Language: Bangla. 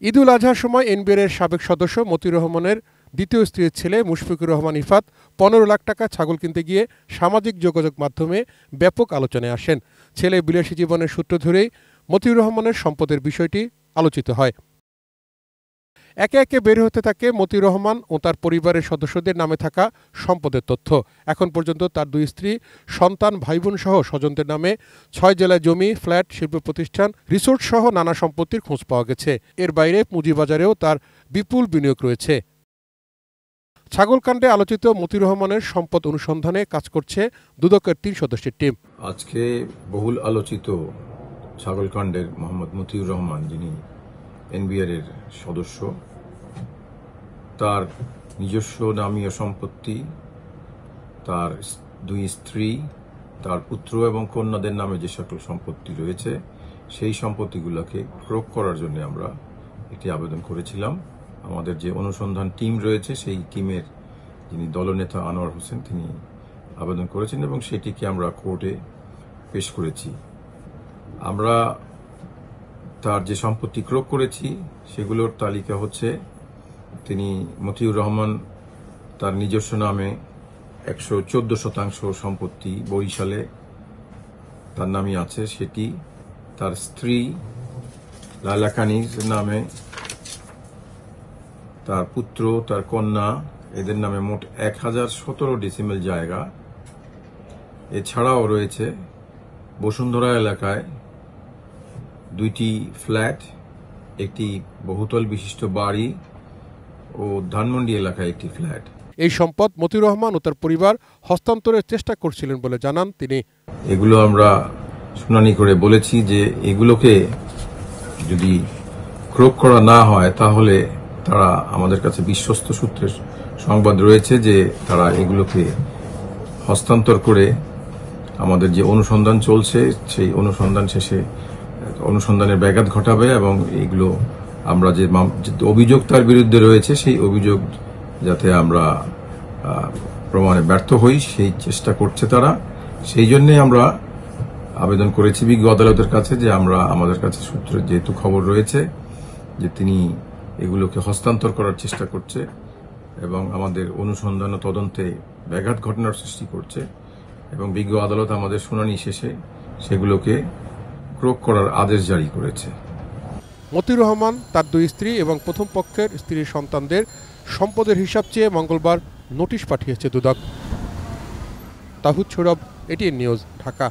ঈদুল আজহার সময় এনবিআর সাবেক সদস্য মতিউর রহমানের দ্বিতীয় স্ত্রীর ছেলে মুশফিকুর রহমান ইফাত ১৫ লাখ টাকা ছাগল কিনতে গিয়ে সামাজিক যোগাযোগ মাধ্যমে ব্যাপক আলোচনায় আসেন। ছেলে বিলাসী জীবনের সূত্র ধরেই মতিউর রহমানের সম্পদের বিষয়টি আলোচিত হয়। একে একে বের হতে থাকে মতিউর রহমান ও তার পরিবারের সদস্যদের নামে থাকা সম্পদের তথ্য। এখন পর্যন্ত তার ২ স্ত্রী, সন্তান, ভাইবোন সহ স্বজনদের নামে ৬ জেলায় জমি, ফ্ল্যাট, শিল্প প্রতিষ্ঠান, রিসোর্ট সহ নানা সম্পত্তির খোঁজ পাওয়া গেছে। এর বাইরে পুঁজিবাজারেও তার বিপুল বিনিয়োগ রয়েছে। ছাগলকাণ্ডে আলোচিত মতিউর রহমানের সম্পদ অনুসন্ধানে কাজ করছে দুদকের ৩ সদস্যের টিম। আজকে বহুল আলোচিত ছাগলকাণ্ডের মোহাম্মদ মতিউর রহমান, যিনি এনবিআর এর সদস্য, তার নিজস্ব নামীয় সম্পত্তি, তার ২ স্ত্রী, তার পুত্র এবং কন্যাদের নামে যে সকল সম্পত্তি রয়েছে সেই সম্পত্তিগুলোকে ক্রোক করার জন্য আমরা একটি আবেদন করেছিলাম। আমাদের যে অনুসন্ধান টিম রয়েছে সেই টিমের যিনি দলনেতা আনোয়ার হোসেন, তিনি আবেদন করেছেন এবং সেটিকে আমরা কোর্টে পেশ করেছি। আমরা তার যে সম্পত্তি ক্রোক করেছি সেগুলোর তালিকা হচ্ছে, তিনি মতিউর রহমান তার নিজস্ব নামে ১১৪% সম্পত্তি বরিশালে তার নামে আছে, সেটি তার স্ত্রী লায়লা কানিজ নামে, তার পুত্র, তার কন্যা, এদের নামে মোট ১,০১৭ ডেসিমেল জায়গা। এছাড়াও রয়েছে বসুন্ধরা এলাকায় ২টি ফ্ল্যাট, একটি বহুতল বিশিষ্ট বাড়ি ও ধানমন্ডি এলাকায় একটি ফ্ল্যাট। এই সম্পদ মতিউর রহমান ও তার পরিবার হস্তান্তরের চেষ্টা করছিলেন বলে জানান তিনি। এগুলো আমরা শুনানি করে বলেছি যে এগুলোকে যদি ক্রোক করা না হয় তাহলে তারা, আমাদের কাছে বিশ্বস্ত সূত্রের সংবাদ রয়েছে যে তারা এগুলোকে হস্তান্তর করে আমাদের যে অনুসন্ধান চলছে সেই অনুসন্ধান শেষে অনুসন্ধানের ব্যাঘাত ঘটাবে এবং এগুলো আমরা যে অভিযোগ তার বিরুদ্ধে রয়েছে সেই অভিযোগ যাতে আমরা প্রমাণে ব্যর্থ হই সেই চেষ্টা করছে তারা। সেই জন্যই আমরা আবেদন করেছি বিজ্ঞ আদালতের কাছে যে আমাদের কাছে সূত্রে যেহেতু খবর রয়েছে যে তিনি এগুলোকে হস্তান্তর করার চেষ্টা করছে এবং আমাদের অনুসন্ধান ও তদন্তে ব্যাঘাত ঘটনার সৃষ্টি করছে, এবং বিজ্ঞ আদালত আমাদের শুনানি শেষে সেগুলোকে ক্রোক করার আদেশ জারি করেছে। মতিউর রহমান তার ২ স্ত্রী এবং প্রথম পক্ষের স্ত্রীর সন্তানদের সম্পদের হিসাব চেয়ে মঙ্গলবার নোটিশ পাঠিয়েছে দুদক। Towhid Sourav, ATN news, Dhaka.